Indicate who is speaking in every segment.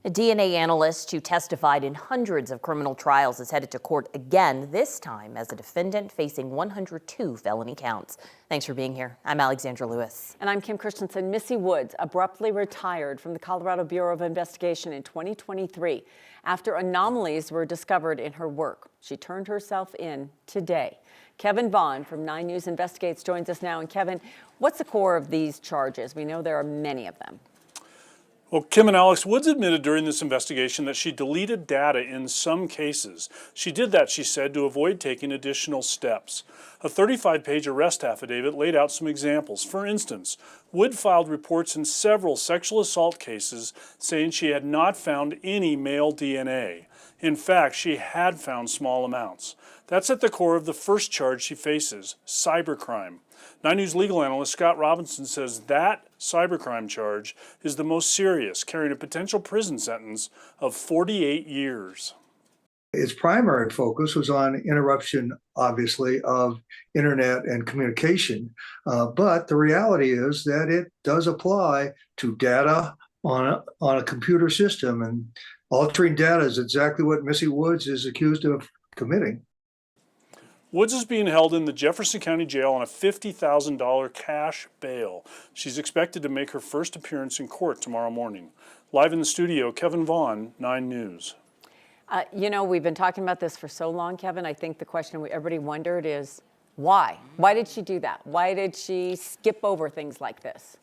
Speaker 1: A DNA analyst who testified in hundreds of criminal trials is headed to court again, this time as a defendant facing 102 felony counts. Thanks for being here. I'm Alexandra Lewis.
Speaker 2: And I'm Kim Christensen. Missy Woods abruptly retired from the Colorado Bureau of Investigation in 2023 after anomalies were discovered in her work. She turned herself in today. Kevin Vaughn from 9 News Investigates joins us now. And Kevin, what's the core of these charges? We know there are many of them.
Speaker 3: Well, Kim and Alex, Woods admitted during this investigation that she deleted data in some cases. She did that, she said, to avoid taking additional steps. A 35-page arrest affidavit laid out some examples. For instance, Wood filed reports in several sexual assault cases saying she had not found any male DNA. In fact, she had found small amounts. That's at the core of the first charge she faces, cybercrime. 9 News legal analyst Scott Robinson says that cybercrime charge is the most serious, carrying a potential prison sentence of 48 years.
Speaker 4: Its primary focus was on interruption, obviously, of internet and communication. But the reality is that it does apply to data on a computer system, and altering data is exactly what Missy Woods is accused of committing.
Speaker 3: Woods is being held in the Jefferson County Jail on a $50,000 cash bail. She's expected to make her first appearance in court tomorrow morning. Live in the studio, Kevin Vaughn, 9 News.
Speaker 2: You know, we've been talking about this for so long, Kevin. I think the question everybody wondered is why? Why did she do that? Why did she skip over things like this?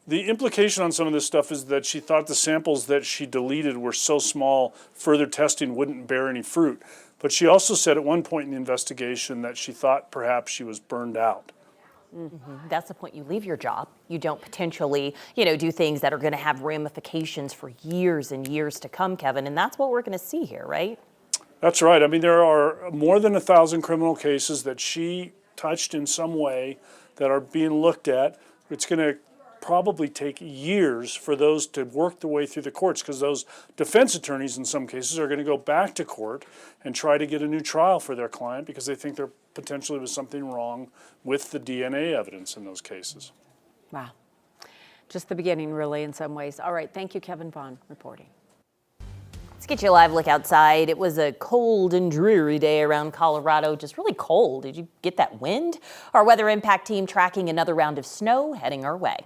Speaker 3: The implication on some of this stuff is that she thought the samples that she deleted were so small, further testing wouldn't bear any fruit. But she also said at one point in the investigation that she thought perhaps she was burned out.
Speaker 1: Mm-hmm. That's the point. You leave your job. You don't potentially, do things that are going to have ramifications for years and years to come, Kevin. And that's what we're going to see here, right?
Speaker 3: That's right. I mean, there are more than 1,000 criminal cases that she touched in some way that are being looked at. It's going to probably take years for those to work their way through the courts, because those defense attorneys in some cases are going to go back to court and try to get a new trial for their client because they think there potentially was something wrong with the DNA evidence in those cases.
Speaker 2: Wow. Just the beginning, really, in some ways. All right. Thank you, Kevin Vaughn, reporting.
Speaker 1: Let's get you a live look outside. It was a cold and dreary day around Colorado, just really cold. Did you get that wind? Our weather impact team tracking another round of snow heading our way.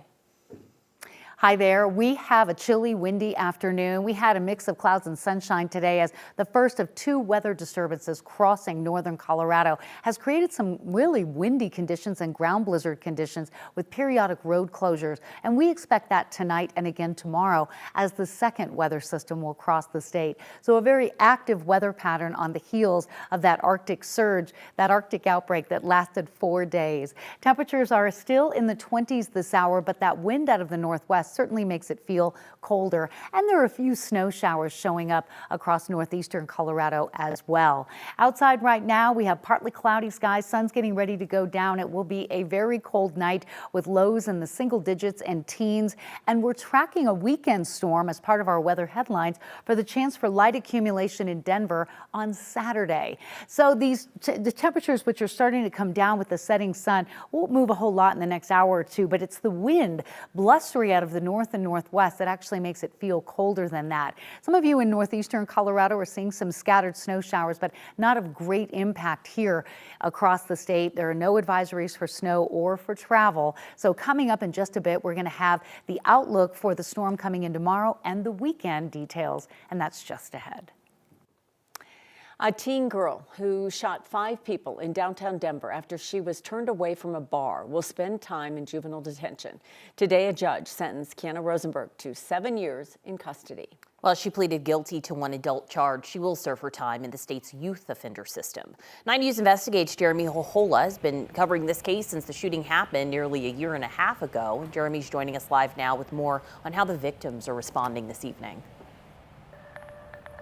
Speaker 5: Hi there. We have a chilly, windy afternoon. We had a mix of clouds and sunshine today as the first of 2 weather disturbances crossing northern Colorado has created some really windy conditions and ground blizzard conditions with periodic road closures. And we expect that tonight and again tomorrow as the second weather system will cross the state. So a very active weather pattern on the heels of that Arctic surge, that Arctic outbreak that lasted 4 days. Temperatures are still in the 20s this hour, but that wind out of the northwest certainly makes it feel colder. And there are a few snow showers showing up across northeastern Colorado as well. Outside right now, we have partly cloudy skies. Sun's getting ready to go down. It will be a very cold night with lows in the single digits and teens. And we're tracking a weekend storm as part of our weather headlines for the chance for light accumulation in Denver on Saturday. So the temperatures, which are starting to come down with the setting sun, won't move a whole lot in the next hour or two, but it's the wind blustery out of the north and northwest that actually makes it feel colder than that. Some of you in northeastern Colorado are seeing some scattered snow showers, but not of great impact here across the state. There are no advisories for snow or for travel. So coming up in just a bit, we're going to have the outlook for the storm coming in tomorrow and the weekend details, and that's just ahead.
Speaker 2: A teen girl who shot 5 people in downtown Denver after she was turned away from a bar will spend time in juvenile detention. Today, a judge sentenced Kiana Rosenberg to 7 years in custody.
Speaker 1: Well, she pleaded guilty to 1 adult charge. She will serve her time in the state's youth offender system. 9 News Investigates' Jeremy Hohola has been covering this case since the shooting happened nearly a year and a half ago. Jeremy's joining us live now with more on how the victims are responding this evening.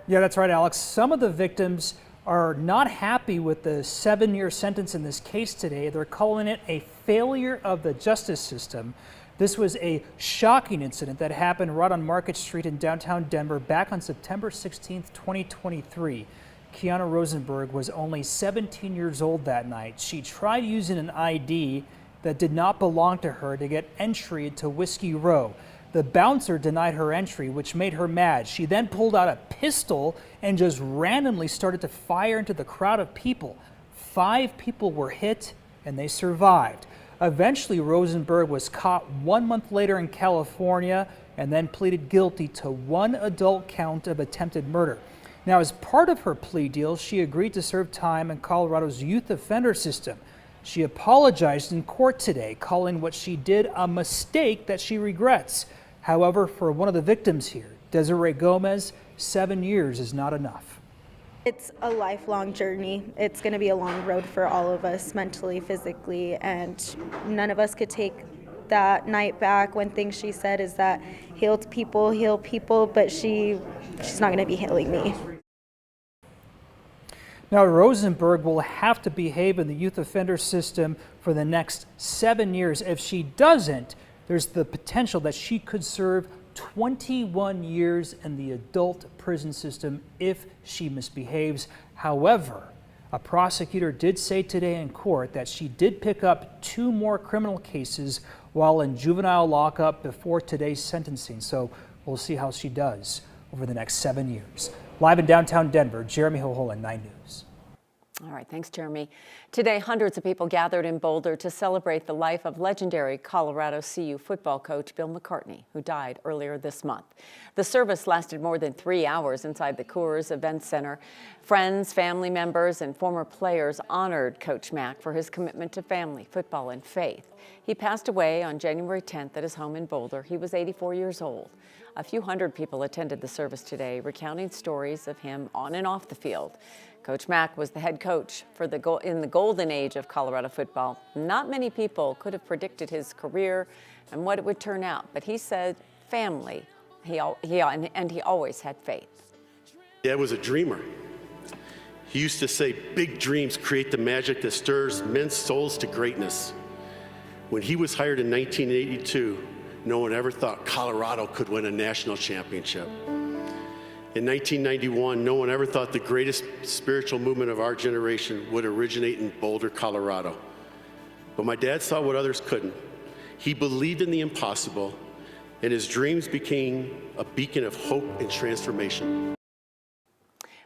Speaker 6: Yeah, that's right, Alex. Some of the victims are not happy with the 7-year sentence in this case today. They're calling it a failure of the justice system. This was a shocking incident that happened right on Market Street in downtown Denver back on September 16th, 2023. Kiana Rosenberg was only 17 years old that night. She tried using an ID that did not belong to her to get entry to Whiskey Row. The bouncer denied her entry, which made her mad. She then pulled out a pistol and just randomly started to fire into the crowd of people. 5 people were hit and they survived. Eventually, Rosenberg was caught 1 month later in California and then pleaded guilty to 1 adult count of attempted murder. Now, as part of her plea deal, she agreed to serve time in Colorado's youth offender system. She apologized in court today, calling what she did a mistake that she regrets. However, for one of the victims here, Desiree Gomez, 7 years is not enough.
Speaker 7: It's a lifelong journey. It's going to be a long road for all of us, mentally, physically, and none of us could take that night back. One thing she said is that heal people, but she's not going to be healing me.
Speaker 6: Now, Rosenberg will have to behave in the youth offender system for the next 7 years. If she doesn't, there's the potential that she could serve 21 years in the adult prison system if she misbehaves. However, a prosecutor did say today in court that she did pick up 2 more criminal cases while in juvenile lockup before today's sentencing. So we'll see how she does over the next 7 years. Live in downtown Denver, Jeremy Hohola, 9 News.
Speaker 2: All right, thanks, Jeremy. Today, hundreds of people gathered in Boulder to celebrate the life of legendary Colorado CU football coach Bill McCartney, who died earlier this month. The service lasted more than 3 hours inside the KUSA Event Center. Friends, family members, and former players honored Coach Mack for his commitment to family, football, and faith. He passed away on January 10th at his home in Boulder. He was 84 years old. A few hundred people attended the service today, recounting stories of him on and off the field. Coach Mack was the head coach in the golden age of Colorado football. Not many people could have predicted his career and what it would turn out, but he said family, and he always had faith.
Speaker 8: Dad was a dreamer. He used to say, big dreams create the magic that stirs men's souls to greatness. When he was hired in 1982, no one ever thought Colorado could win a national championship. In 1991, no one ever thought the greatest spiritual movement of our generation would originate in Boulder, Colorado. But my dad saw what others couldn't. He believed in the impossible, and his dreams became a beacon of hope and transformation.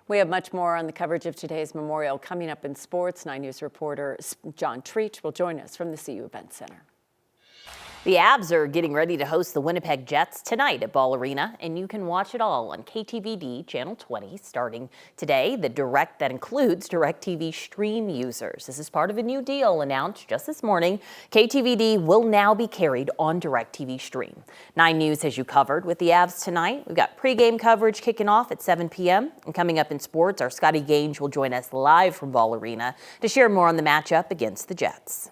Speaker 2: We have much more on the coverage of today's memorial coming up in sports. 9 News reporter John Treach will join us from the CU Event Center.
Speaker 1: The Avs are getting ready to host the Winnipeg Jets tonight at Ball Arena, and you can watch it all on KTVD Channel 20 starting today. That includes DirecTV Stream users. This is part of a new deal announced just this morning. KTVD will now be carried on DirecTV Stream. 9 News has you covered with the Avs tonight. We've got pregame coverage kicking off at 7 p.m. And coming up in sports, our Scotty Gange will join us live from Ball Arena to share more on the matchup against the Jets.